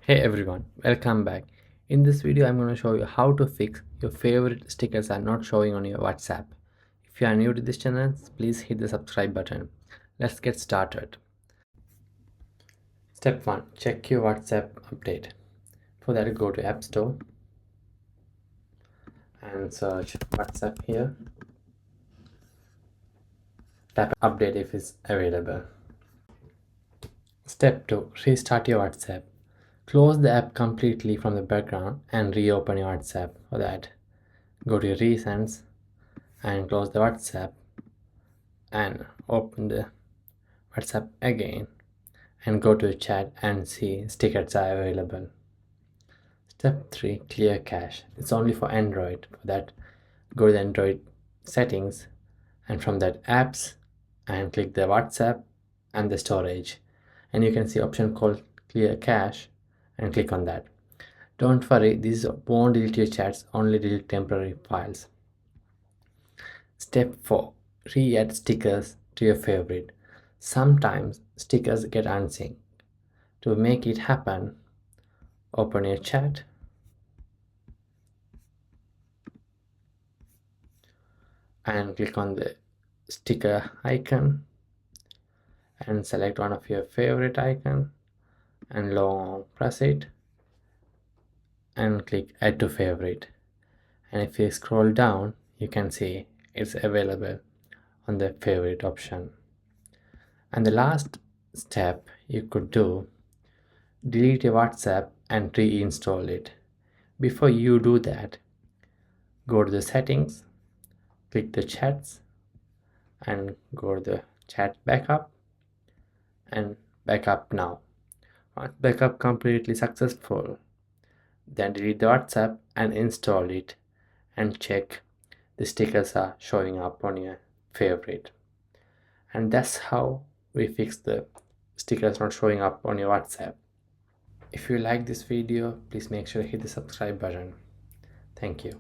Hey everyone, welcome back. In this video, I'm going to show you how to fix your favorite stickers are not showing on your WhatsApp. If you are new to this channel, please hit the subscribe button. Let's get started. Step 1. Check your WhatsApp update. For that, go to App Store and search WhatsApp here. Tap update if it's available. Step 2. Restart your WhatsApp. Close the app completely from the background and reopen your WhatsApp. For that, go to your recents and close the WhatsApp and open the WhatsApp again and go to chat and see stickers are available. Step 3. Clear cache. It's only for Android. For that, go to the Android settings and from that apps and click the WhatsApp and the storage, and you can see option called clear cache and click on that. Don't worry, this won't delete your chats, only delete temporary files. Step 4. Re-add stickers to your favorite. Sometimes stickers get unsynced. To make it happen, open your chat and click on the sticker icon and select one of your favorite icon and long press it and click add to favorite, and if you scroll down you can see it's available on the favorite option. And the last step you could do, delete your WhatsApp and reinstall it. Before you do that, go to the settings, click the chats and go to the chat backup and backup now. Once backup completely successful, then delete the WhatsApp and install it and check the stickers are showing up on your favorite. And that's how we fix the stickers not showing up on your WhatsApp. If you like this video, please make sure to hit the subscribe button. Thank you.